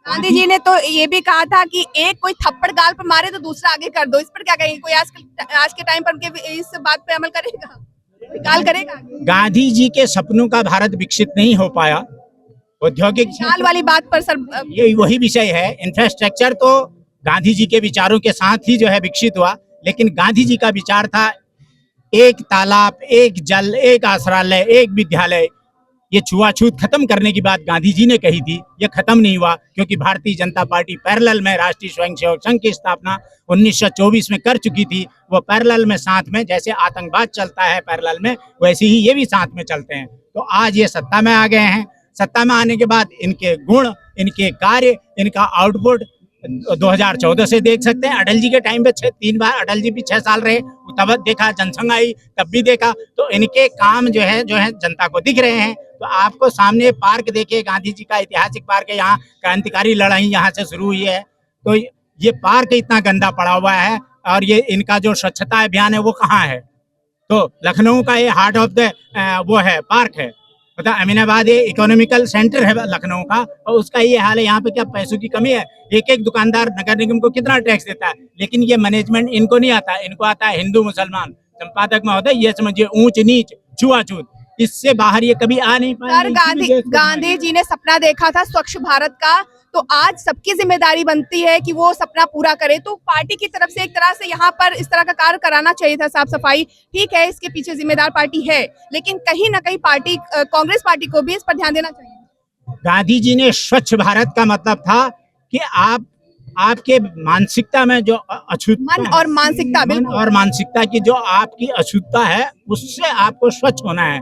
गांधी जी ने तो ये भी कहा था कि एक कोई थप्पड़ गाल पर मारे तो दूसरा आगे कर दो। इस पर क्या कहेंगे? कोई आज के टाइम पर उनके इस बात पे अमल करेगा, विकाल करेगा? गांधी जी के सपनों का भारत विकसित नहीं हो पाया। औद्योगिक विकाल वाली बात पर सर ये वही विषय है। इंफ्रास्ट्रक्चर तो गांधी जी के विचारों के साथ ही जो है विकसित हुआ, लेकिन गांधी जी का विचार था एक तालाब, एक जल, एक आश्रालय, एक विद्यालय। ये छुआछूत खत्म करने की बात गांधी जी ने कही थी, ये खत्म नहीं हुआ क्योंकि भारतीय जनता पार्टी पैरेलल में राष्ट्रीय स्वयंसेवक संघ की स्थापना 1924 में कर चुकी थी। वो पैरेलल में साथ में, जैसे आतंकवाद चलता है पैरेलल में, वैसे ही ये भी साथ में चलते हैं। तो आज ये सत्ता में आ गए हैं। सत्ता में आने के बाद इनके गुण, इनके कार्य, इनका आउटपुट 2014 से देख सकते हैं। अटल जी के टाइम पे 3 बार अटल जी भी 6 साल रहे, तब देखा, जनसंघ आई तब भी देखा। तो इनके काम जो है जनता को दिख रहे हैं। तो आपको सामने पार्क देखिए, गांधी जी का ऐतिहासिक पार्क है। यहाँ क्रांतिकारी लड़ाई यहाँ से शुरू हुई है। तो ये पार्क इतना गंदा पड़ा हुआ है। और ये इनका जो स्वच्छता अभियान है वो कहाँ है? तो लखनऊ का ये हार्ट ऑफ द वो है, पार्क है। मतलब अमीनाबाद ये इकोनॉमिकल सेंटर है लखनऊ का, और उसका ये हाल है। यहाँ पे क्या पैसों की कमी है? एक दुकानदार नगर निगम को कितना टैक्स देता है, लेकिन ये मैनेजमेंट इनको नहीं आता। इनको आता है हिंदू मुसलमान, संपादक महोदय ये समझिए ऊंच नीच, छुआछूत। इससे बाहर ये कभी आ नहीं पाए। गांधी जी ने सपना देखा था स्वच्छ भारत का, तो आज सबकी जिम्मेदारी बनती है कि वो सपना पूरा करे। तो पार्टी की तरफ से एक तरह से यहाँ पर इस तरह का कार्य कराना चाहिए था, साफ सफाई। ठीक है, इसके पीछे जिम्मेदार पार्टी है, लेकिन कहीं ना कहीं पार्टी, कांग्रेस पार्टी को भी इस पर ध्यान देना चाहिए। गांधी जी ने स्वच्छ भारत का मतलब था कि आपके मानसिकता में जो अछूतता मन और मानसिकता, मन और मानसिकता की जो आपकी अछूतता है, उससे आपको स्वच्छ होना है।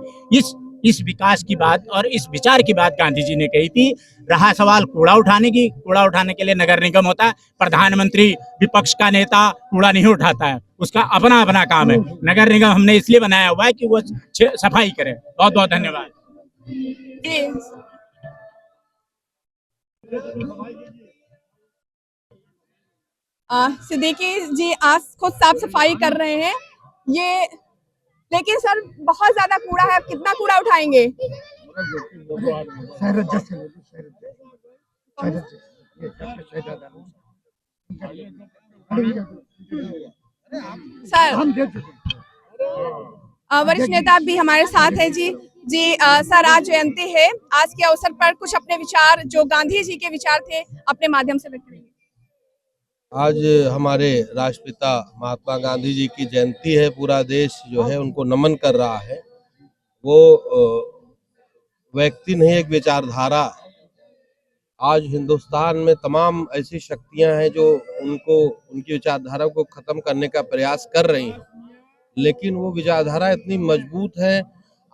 इस विकास की बात और इस विचार की बात गांधी जी ने कही थी। रहा सवाल कूड़ा उठाने की, कूड़ा उठाने के लिए नगर निगम होता है। प्रधानमंत्री, विपक्ष का नेता कूड़ा नहीं उठाता है, उसका अपना अपना काम है। नगर निगम हमने इसलिए बनाया हुआ है कि वो सफाई करे। बहुत बहुत धन्यवाद। सिद्दीकी जी आज खुद साफ सफाई कर रहे हैं। ये लेकिन सर बहुत ज्यादा कूड़ा है, आप कितना कूड़ा उठाएंगे? सर वरिष्ठ नेता भी हमारे साथ है जी। सर आज जयंती है, आज के अवसर पर कुछ अपने विचार, जो गांधी जी के विचार थे, अपने माध्यम से व्यक्त करेंगे। आज हमारे राष्ट्रपिता महात्मा गांधी जी की जयंती है। पूरा देश जो है उनको नमन कर रहा है। वो व्यक्ति नहीं, एक विचारधारा। आज हिंदुस्तान में तमाम ऐसी शक्तियां हैं जो उनकी विचारधारा को खत्म करने का प्रयास कर रही हैं, लेकिन वो विचारधारा इतनी मजबूत है,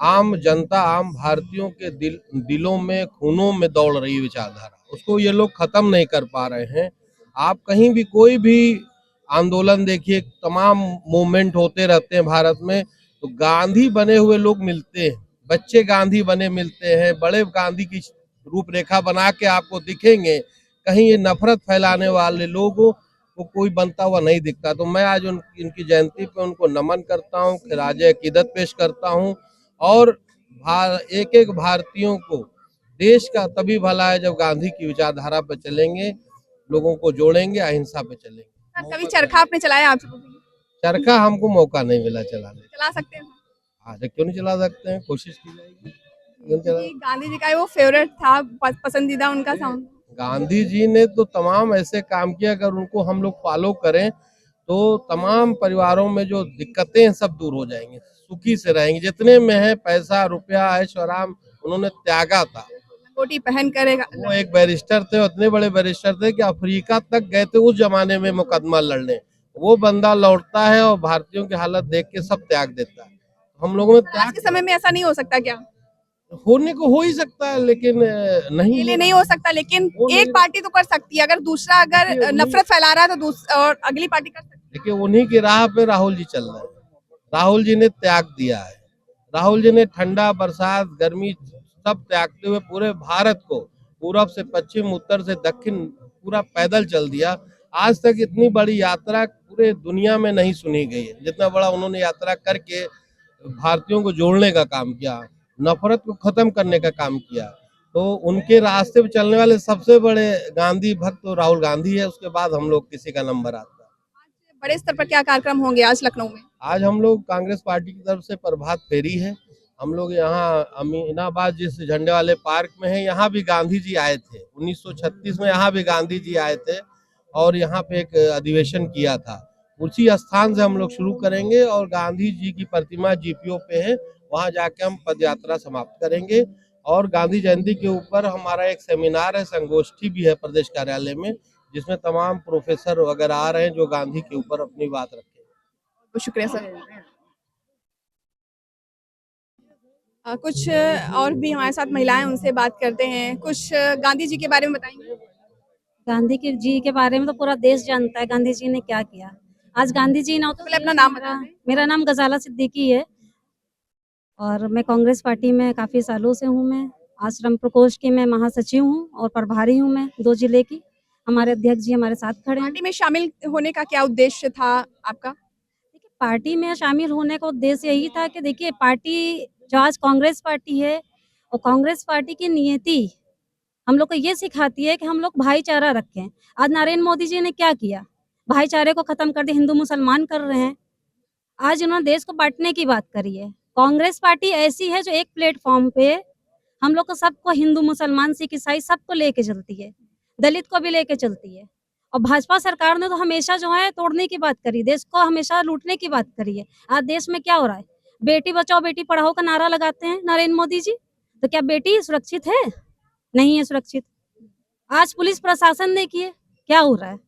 आम जनता, आम भारतीयों के दिलों में, खूनों में दौड़ रही है विचारधारा। उसको ये लोग खत्म नहीं कर पा रहे हैं। आप कहीं भी कोई भी आंदोलन देखिए, तमाम मूवमेंट होते रहते हैं भारत में, तो गांधी बने हुए लोग मिलते हैं, बच्चे गांधी बने मिलते हैं, बड़े गांधी की रूपरेखा बना के आपको दिखेंगे। कहीं ये नफरत फैलाने वाले लोगों को कोई बनता हुआ नहीं दिखता। तो मैं आज इनकी जयंती पे उनको नमन करता हूँ, खिराज अकीदत पेश करता हूँ। और एक एक भारतीयों को देश का तभी भला है जब गांधी की विचारधारा पर चलेंगे, लोगों को जोड़ेंगे, अहिंसा पे चलेंगे। कभी चरखा आपने चलाया? आप चरखा हमको मौका नहीं मिला चलाने। चला सकते हैं? हाँ, क्यों नहीं चला सकते हैं, कोशिश की जाएगी। गांधी जी का वो फेवरेट था, पसंदीदा उनका साउंड। गांधी जी ने तो तमाम ऐसे काम किए, अगर उनको हम लोग फॉलो करें तो तमाम परिवारों में जो दिक्कतें हैं सब दूर हो जाएंगे, सुखी से रहेंगे। जितने में है पैसा, रुपया, ऐशो आराम उन्होंने त्यागा था। कोटी पहन करेगा। वो एक बैरिस्टर थे, उतने बड़े बैरिस्टर थे कि अफ्रीका तक गए थे उस जमाने में मुकदमा लड़ने, वो बंदा लौटता है और भारतीयों की हालत देख के सब त्याग देता है। हम लोगों में आज त्याग के समय में ऐसा नहीं हो सकता क्या? होने को हो ही सकता है, लेकिन नहीं अकेले हो नहीं हो सकता, लेकिन वो नहीं- एक पार्टी तो कर सकती है। अगर दूसरा अगर नफरत फैला रहा है तो और अगली पार्टी कर सकती है। देखिए, उन्हीं की राह पे राहुल जी चल रहे हैं। राहुल जी ने त्याग दिया है। राहुल जी ने ठंडा, बरसात, गर्मी सब त्यागते हुए पूरे भारत को पूरब से पश्चिम, उत्तर से दक्षिण पूरा पैदल चल दिया। आज तक इतनी बड़ी यात्रा पूरे दुनिया में नहीं सुनी गई है, जितना बड़ा उन्होंने यात्रा करके भारतीयों को जोड़ने का काम किया, नफरत को खत्म करने का काम किया। तो उनके रास्ते पे चलने वाले सबसे बड़े गांधी भक्त तो राहुल गांधी है, उसके बाद हम लोग किसी का नंबर आता है। बड़े स्तर पर क्या कार्यक्रम होंगे आज लखनऊ में? आज हम लोग कांग्रेस पार्टी की तरफ से प्रभात फेरी है। हम लोग यहाँ अमीनाबाद जिस झंडे वाले पार्क में है, यहाँ भी गांधी जी आए थे 1936 में, यहाँ भी गांधी जी आए थे और यहाँ पे एक अधिवेशन किया था। उसी स्थान से हम लोग शुरू करेंगे और गांधी जी की प्रतिमा जीपीओ पे है, वहाँ जाके हम पद यात्रा समाप्त करेंगे। और गांधी जयंती के ऊपर हमारा एक सेमिनार है, संगोष्ठी भी है प्रदेश कार्यालय में, जिसमें तमाम प्रोफेसर वगैरह आ रहे हैं जो गांधी के ऊपर अपनी बात रखें। बहुत शुक्रिया सर। कुछ और भी हमारे साथ महिलाएं, उनसे बात करते हैं। कुछ गांधी जी के बारे में बताएंगे? गांधी जी के बारे में तो पूरा देश जानता है, गांधी जी ने क्या किया। आज गांधी जी ना तो पहले अपना नाम बता दें। मेरा नाम गजाला सिद्दीकी है और मैं कांग्रेस पार्टी में काफी सालों से हूँ। मैं आश्रम प्रकोष्ठ की मैं महासचिव हूँ और प्रभारी हूँ मैं 2 जिले की। हमारे अध्यक्ष जी हमारे साथ खड़े हैं। पार्टी में शामिल होने का क्या उद्देश्य था आपका? देखिए, पार्टी में शामिल होने का उद्देश्य यही था कि देखिए, पार्टी जो आज कांग्रेस पार्टी है और कांग्रेस पार्टी की नियति हम लोग को ये सिखाती है कि हम लोग भाईचारा रखें। आज नरेंद्र मोदी जी ने क्या किया? भाईचारे को खत्म कर दिया, हिंदू मुसलमान कर रहे हैं। आज उन्होंने देश को बांटने की बात करी है। कांग्रेस पार्टी ऐसी है जो एक प्लेटफॉर्म पे हम लोग को सबको, हिंदू मुसलमान सिख ईसाई सबको लेके चलती है, दलित को भी लेके चलती है। और भाजपा सरकार ने तो हमेशा जो है तोड़ने की बात करी, देश को हमेशा लूटने की बात करी है। आज देश में क्या हो रहा है? बेटी बचाओ बेटी पढ़ाओ का नारा लगाते हैं नरेंद्र मोदी जी, तो क्या बेटी सुरक्षित है? नहीं है सुरक्षित। आज पुलिस प्रशासन देखिए क्या हो रहा है,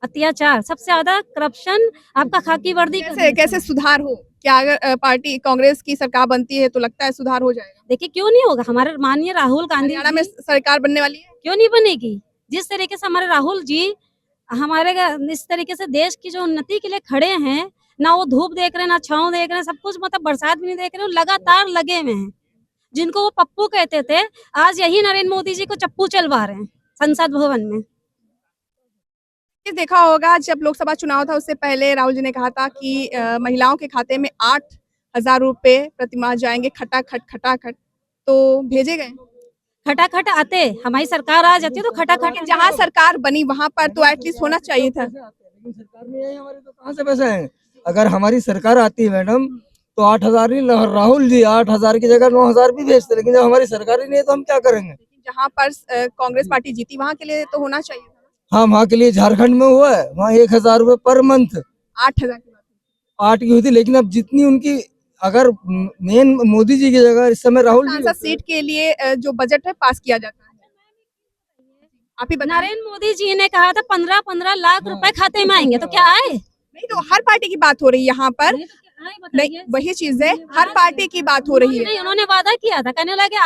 अत्याचार, सबसे ज्यादा करप्शन आपका खाकी वर्दी का। कैसे सुधार हो? क्या अगर पार्टी कांग्रेस की सरकार बनती है तो लगता है सुधार हो जाएगा? देखिए, क्यों नहीं होगा? हमारे माननीय राहुल गांधी हरियाणा में सरकार बनने वाली है? क्यों नहीं बनेगी? जिस तरीके से हमारे राहुल जी हमारे इस तरीके से देश की जो उन्नति के लिए खड़े हैं, ना वो धूप देख रहे हैं, ना छांव देख रहे हैं, सब कुछ मतलब बरसात भी नहीं देख रहे हैं, लगातार लगे हुए हैं। जिनको वो पप्पू कहते थे, आज यही नरेंद्र मोदी जी को चप्पू चलवा रहे हैं संसद भवन में। ये देखा होगा, जब लोकसभा चुनाव था उससे पहले राहुल जी ने कहा था कि महिलाओं के खाते में 8,000 रुपए प्रतिमाह जाएंगे, खटाखट, तो भेजे गए? खटाखट आते, हमारी सरकार आ जाती तो खटाखट। जहाँ सरकार बनी वहां पर तो एटलीस्ट होना चाहिए था। सरकार नहीं आई हमारी तो कहाँ से पैसे आए? अगर हमारी सरकार आती है मैडम तो 8,000 ही, राहुल जी 8,000 की जगह 9,000 भी भेजते, लेकिन जब हमारी सरकार ही नहीं है तो हम क्या करेंगे? जहाँ पर कांग्रेस पार्टी जीती वहाँ के लिए तो होना चाहिए था। हाँ, वहाँ के लिए झारखंड में हुआ है, वहाँ 1,000 रुपए पर मंथ 8,000 की 8 की हुई थी, लेकिन अब जितनी उनकी, अगर मेन मोदी जी की जगह इस समय राहुल जी, सांसद सीट के लिए जो बजट है पास किया जाता है। आप ही नरेंद्र मोदी जी ने कहा था 15-15 लाख रुपए खाते में आएंगे, तो क्या आए? नहीं, तो हर पार्टी की बात हो रही है यहाँ पर। नहीं, वही चीज है, हर पार्टी की बात हो रही है। नहीं, उन्होंने वादा किया था, कहने लगे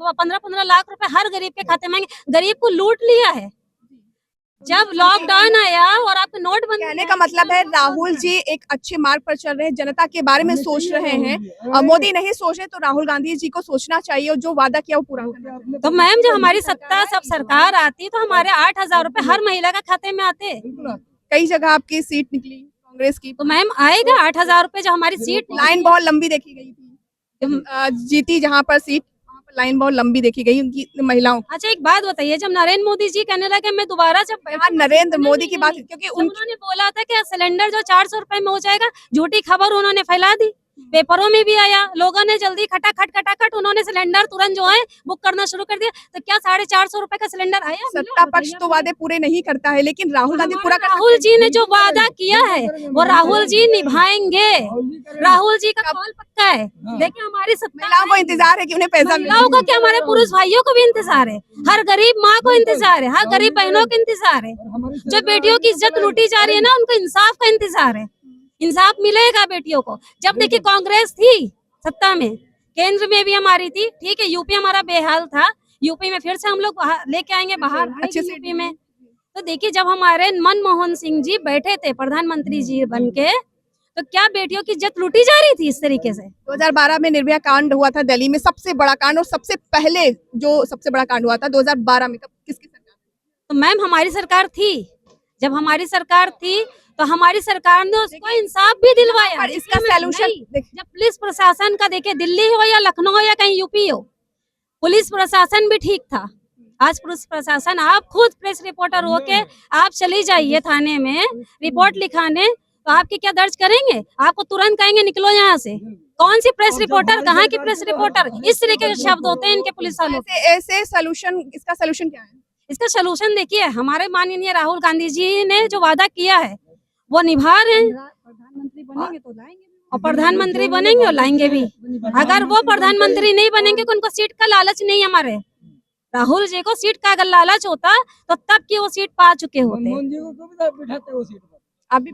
15-15 लाख रुपए हर गरीब के खाते में आएंगे। गरीब को लूट लिया है। जब लॉकडाउन आया और आपके नोट बंद, कहने का मतलब है राहुल जी एक अच्छे मार्ग पर चल रहे हैं, जनता के बारे में सोच रहे हैं। और मोदी नहीं सोच रहे तो राहुल गांधी जी को सोचना चाहिए और जो वादा किया वो पूरा करना चाहिए। तो मैम, जब हमारी सत्ता सब सरकार आती तो हमारे 8,000 रुपए हर महिला का खाते में आते। कई जगह आपकी सीट निकली कांग्रेस की, तो मैम आएगा 8,000 रुपए जब हमारी सीट। लाइन बहुत लंबी देखी गई थी, जीती जहाँ पर सीट वहाँ पर लाइन बहुत लंबी देखी गई उनकी महिलाओं। अच्छा, एक बात बताइए, जब नरेंद्र मोदी जी कहने लगे मैं दोबारा, जब नरेंद्र मोदी की बात, क्योंकि उन्होंने बोला था कि सिलेंडर जो 400 रुपए में हो जाएगा, झूठी खबर उन्होंने फैला दी। पेपरों में भी आया, लोगों ने जल्दी खटाखट उन्होंने सिलेंडर तुरंत जो है बुक करना शुरू कर दिया। तो क्या 450 रुपए का सिलेंडर आया? सत्ता पक्ष तो वादे पूरे नहीं करता है, लेकिन राहुल गांधी पूरा कर राहुल जी ने जो वादा किया है वो राहुल जी निभाएंगे। राहुल जी का कॉल पक्का है। देखिए हमारी महिलाओं को इंतजार है कि उन्हें पैसा मिले। महिलाओं को क्या, हमारे पुरुष भाइयों को भी इंतजार है, हर गरीब माँ को इंतजार है, हर गरीब बहनों को इंतजार है। जो बेटियों की इज्जत लूटी जा रही है ना, उनको इंसाफ का इंतजार है। इंसाफ मिलेगा बेटियों को। जब देखिए कांग्रेस थी सत्ता में, केंद्र में भी हमारी थी, ठीक है, यूपी हमारा बेहाल था, यूपी में फिर से हम लोग लेके आएंगे बाहर अच्छे से यूपी में। तो देखिए जब हमारे मनमोहन सिंह जी बैठे थे प्रधानमंत्री जी बनके, तो क्या बेटियों की इज्जत लूटी जा रही थी इस तरीके से? 2012 में निर्भया कांड हुआ था दिल्ली में, सबसे बड़ा कांड, और सबसे पहले जो सबसे बड़ा कांड हुआ था 2012 में, किसकी सरकार? तो मैम हमारी सरकार थी, जब हमारी सरकार थी तो हमारी सरकार ने उसको इंसाफ भी दिलवाया। और इसका सलूशन जब पुलिस प्रशासन का देखिए, दिल्ली हो या लखनऊ हो या कहीं यूपी हो, पुलिस प्रशासन भी ठीक था। आज पुलिस प्रशासन, आप खुद प्रेस रिपोर्टर होके आप चली जाइए थाने में रिपोर्ट लिखाने, तो आपके क्या दर्ज करेंगे? आपको तुरंत कहेंगे निकलो यहाँ से। कौन सी प्रेस रिपोर्टर, कहाँ की प्रेस रिपोर्टर? इस तरीके के शब्द होते हैं इनके पुलिस वालों। ऐसे सलूशन, इसका सलूशन क्या है? इसका सलूशन देखिए, हमारे माननीय राहुल गांधी जी ने जो वादा किया है वो निभा रहे हैं। प्रधानमंत्री बनेंगे तो लाएंगे, और प्रधानमंत्री बनेंगे और लाएंगे भी। अगर वो प्रधानमंत्री नहीं बनेंगे तो उनको सीट का लालच नहीं, हमारे राहुल जी को सीट का अगर लालच होता तो तब की वो सीट पा चुके होते। आप भी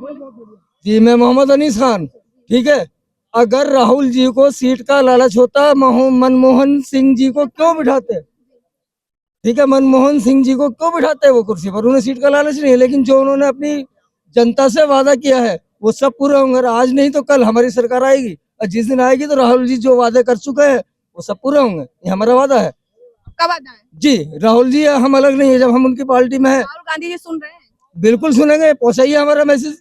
जी, मैं मोहम्मद अनीस खान, ठीक है। अगर राहुल जी को सीट का लालच होता, मनमोहन सिंह जी को क्यों बिठाते? ठीक है, मनमोहन सिंह जी को क्यों बिठाते वो कुर्सी पर? उन्हें सीट का लालच नहीं है, लेकिन जो उन्होंने अपनी जनता से वादा किया है वो सब पूरे होंगे। आज नहीं तो कल हमारी सरकार आएगी, और जिस दिन आएगी तो राहुल जी जो वादे कर चुके हैं वो सब पूरे होंगे। ये हमारा वादा है। कब वादा है? जी, राहुल जी हम अलग नहीं है, जब हम उनकी पार्टी में है। राहुल गांधी जी सुन रहे हैं? बिल्कुल सुनेंगे, पहुंचाइए हमारा मैसेज।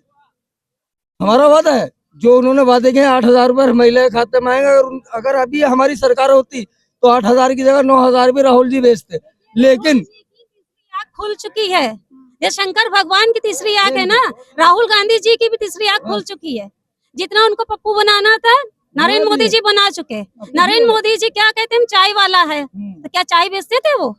हमारा वादा है, जो उन्होंने वादे किए 8,000 रुपए महिला के खाते में आएंगे। अगर अभी हमारी सरकार होती तो 8,000 की जगह 9,000 भी राहुल जी भेजते। लेकिन आँख खुल चुकी है, ये शंकर भगवान की तीसरी आँख है ना, राहुल गांधी जी की भी तीसरी आँख खुल चुकी है। जितना उनको पप्पू बनाना था नरेंद्र मोदी जी बना चुके। नरेंद्र मोदी जी क्या कहते हैं, चाय वाला है, तो क्या चाय बेचते थे वो?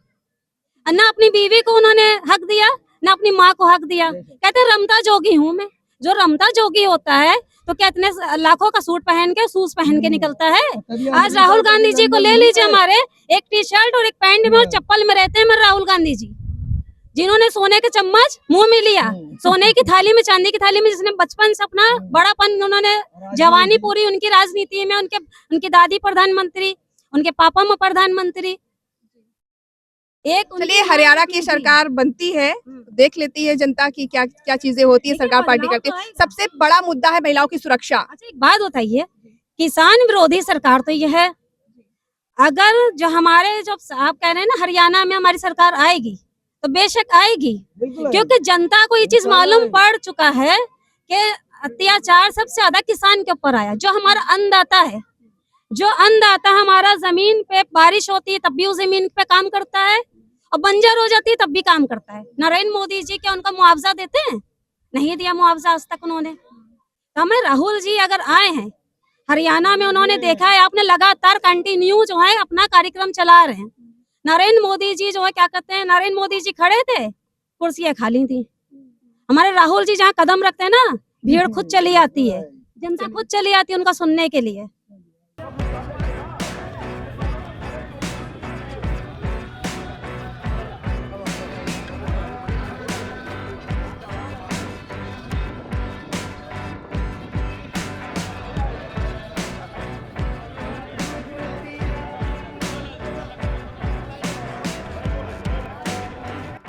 ना अपनी बीवी को उन्होंने हक दिया, ना अपनी माँ को हक दिया। कहते रमता जोगी हूँ मैं। जो रमता जोगी होता है तो क्या इतने लाखों का सूट पहन के, शूज पहन के निकलता है? आज राहुल गांधी जी को ले लीजिए, हमारे एक टी शर्ट और एक पैंट में और चप्पल में रहते हैं राहुल गांधी जी, जिन्होंने सोने के चम्मच मुंह में लिया, सोने की थाली में, चांदी की थाली में, जिसने बचपन से अपना बड़ापन, उन्होंने जवानी पूरी उनकी राजनीति में, उनकी दादी प्रधानमंत्री, उनके पापा में प्रधानमंत्री। चलिए, हरियाणा की सरकार बनती है, देख लेती है जनता की क्या क्या चीजें होती है, सरकार पार्टी करती है। सबसे बड़ा मुद्दा है महिलाओं की सुरक्षा। अच्छा एक बात बताइए, किसान विरोधी सरकार तो यह है। अगर जो हमारे, जो आप कह रहे हैं ना हरियाणा में हमारी सरकार आएगी, तो बेशक आएगी, क्योंकि जनता को ये चीज मालूम पड़ चुका है कि अत्याचार सबसे ज्यादा किसान के ऊपर आया। जो हमारा अन्नदाता है, जो अन्नदाता हमारा जमीन पे बारिश होती है तब भी उस जमीन पे काम करता है, और बंजर हो जाती है तब भी काम करता है। नरेंद्र मोदी जी क्या उनका मुआवजा देते हैं? नहीं दिया मुआवजा आज तक उन्होंने। तो हमें राहुल जी अगर आए हैं हरियाणा में, उन्होंने देखा है, आपने लगातार कंटिन्यू जो है अपना कार्यक्रम चला रहे हैं। नरेंद्र मोदी जी जो है क्या कहते हैं, नरेंद्र मोदी जी खड़े थे, कुर्सियां खाली थी। हमारे राहुल जी जहाँ कदम रखते हैं ना, भीड़ खुद चली आती है, जनता खुद चली आती है उनका सुनने के लिए।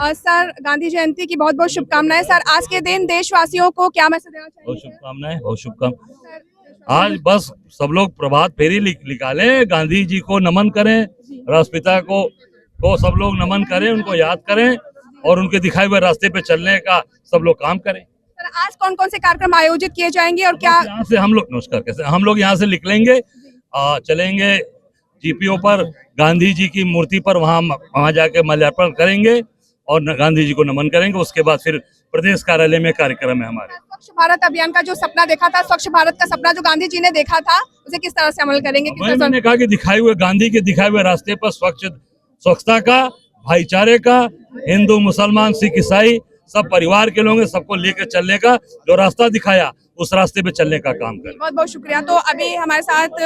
सर, गांधी जयंती की बहुत बहुत शुभकामनाएं। सर, आज के दिन देशवासियों को क्या मैसेज देना चाहिए? बहुत शुभकामनाएं, बहुत शुभकामनाएं। आज बस सब लोग प्रभात फेरी निकालें, गांधी जी को नमन करें, राष्ट्रपिता को सब लोग नमन करें, उनको याद करें, और उनके दिखाए हुए रास्ते पे चलने का सब लोग काम करें। सर, आज कौन कौन से कार्यक्रम आयोजित किए जाएंगे और क्या? यहाँ से हम लोग, नमस्कार, कैसे हम लोग यहाँ से निकलेंगे, चलेंगे जीपीओ पर, गांधी जी की मूर्ति पर, वहाँ जाके माल्यार्पण करेंगे और गांधी जी को नमन करेंगे। उसके बाद फिर प्रदेश कार्यालय में कार्यक्रम है हमारे। स्वच्छ भारत अभियान का जो सपना देखा था, स्वच्छ भारत का सपना जो गांधी जी ने देखा था, उसे किस तरह से अमल करेंगे? किस वही तरह से मैंने कहा कि दिखाए हुए गांधी के दिखाए हुए रास्ते पर स्वच्छता का, भाईचारे का, हिंदू मुसलमान सिख ईसाई सब परिवार के लोग हैं, सबको लेकर चलने का जो रास्ता दिखाया उस रास्ते पे चलने का काम करें। बहुत बहुत शुक्रिया। तो अभी हमारे साथ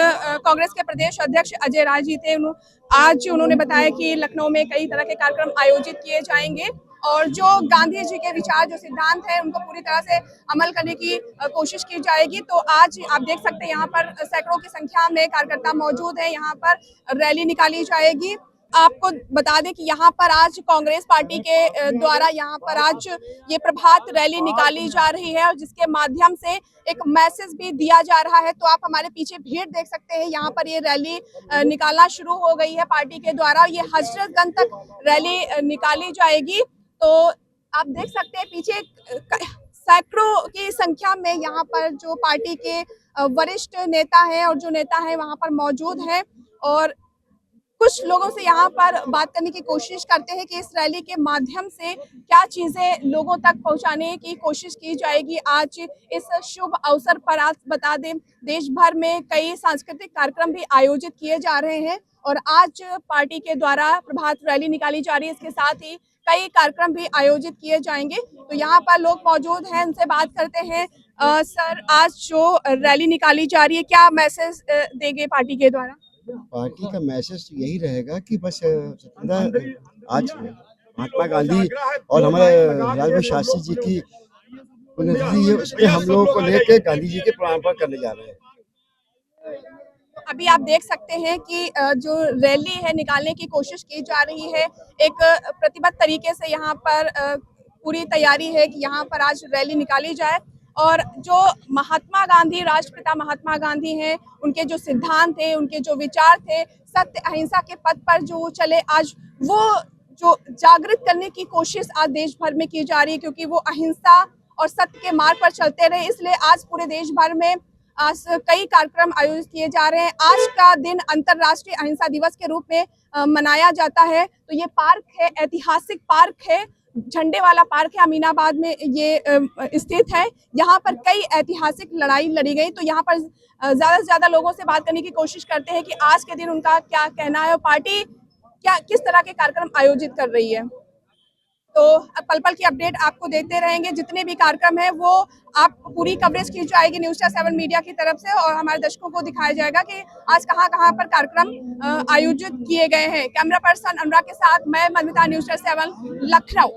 कांग्रेस के प्रदेश अध्यक्ष अजय राय जी थे। आज उन्होंने बताया कि लखनऊ में कई तरह के कार्यक्रम आयोजित किए जाएंगे और जो गांधी जी के विचार, जो सिद्धांत है, उनको पूरी तरह से अमल करने की कोशिश की जाएगी। तो आज आप देख सकते हैं यहाँ पर सैकड़ों की संख्या में कार्यकर्ता मौजूद है। यहाँ पर रैली निकाली जाएगी। आपको बता दें कि यहाँ पर आज कांग्रेस पार्टी के द्वारा यहाँ पर आज ये प्रभात रैली निकाली जा रही है और जिसके माध्यम से एक मैसेज भी दिया जा रहा है। तो आप हमारे पीछे भीड़ देख सकते हैं। यहाँ पर ये रैली निकालना शुरू हो गई है पार्टी के द्वारा। ये हजरतगंज तक रैली निकाली जाएगी। तो आप देख सकते हैं पीछे सैकड़ों की संख्या में यहाँ पर जो पार्टी के वरिष्ठ नेता हैं और जो नेता हैं वहाँ पर मौजूद हैं और कुछ लोगों से यहाँ पर बात करने की कोशिश करते हैं कि इस रैली के माध्यम से क्या चीजें लोगों तक पहुँचाने की कोशिश की जाएगी। आज इस शुभ अवसर पर आज बता दें देश भर में कई सांस्कृतिक कार्यक्रम भी आयोजित किए जा रहे हैं और आज पार्टी के द्वारा प्रभात रैली निकाली जा रही है। इसके साथ ही कई कार्यक्रम भी आयोजित किए जाएंगे। तो यहाँ पर लोग मौजूद हैं, उनसे बात करते हैं। सर, आज जो रैली निकाली जा रही है, क्या मैसेज देंगे पार्टी के द्वारा? पार्टी का मैसेज तो यही रहेगा कि बस आज महात्मा गांधी और हमारे लाल बहादुर शास्त्री जी की पुण्यतिथि है, उसमें हम लोगों को लेके गांधी जी के प्रणाम करने जा रहे हैं। अभी आप देख सकते हैं कि जो रैली है निकालने की कोशिश की जा रही है। एक प्रतिबद्ध तरीके से यहाँ पर पूरी तैयारी है कि यहाँ पर आज रैली निकाली जाए और जो महात्मा गांधी, राष्ट्रपिता महात्मा गांधी हैं, उनके जो सिद्धांत थे, उनके जो विचार थे, सत्य अहिंसा के पथ पर जो चले, आज वो जो जागृत करने की कोशिश आज देश भर में की जा रही है क्योंकि वो अहिंसा और सत्य के मार्ग पर चलते रहे। इसलिए आज पूरे देश भर में आज कई कार्यक्रम आयोजित किए जा रहे हैं। आज का दिन अंतर्राष्ट्रीय अहिंसा दिवस के रूप में मनाया जाता है। तो ये पार्क है, ऐतिहासिक पार्क है, झंडे वाला पार्क है, अमीनाबाद में ये स्थित है। यहाँ पर कई ऐतिहासिक लड़ाई लड़ी गई। तो यहाँ पर ज्यादा से ज्यादा लोगों से बात करने की कोशिश करते हैं कि आज के दिन उनका क्या कहना है और पार्टी क्या किस तरह के कार्यक्रम आयोजित कर रही है। तो पल पल की अपडेट आपको देते रहेंगे। जितने भी कार्यक्रम है वो आप पूरी कवरेज की जाएगी न्यूज़7 मीडिया की तरफ से और हमारे दर्शकों को दिखाया जाएगा कि आज कहां पर कार्यक्रम आयोजित किए गए हैं। कैमरा पर्सन अनुराग के साथ मैं मधुमिता, न्यूज़7 लखनऊ।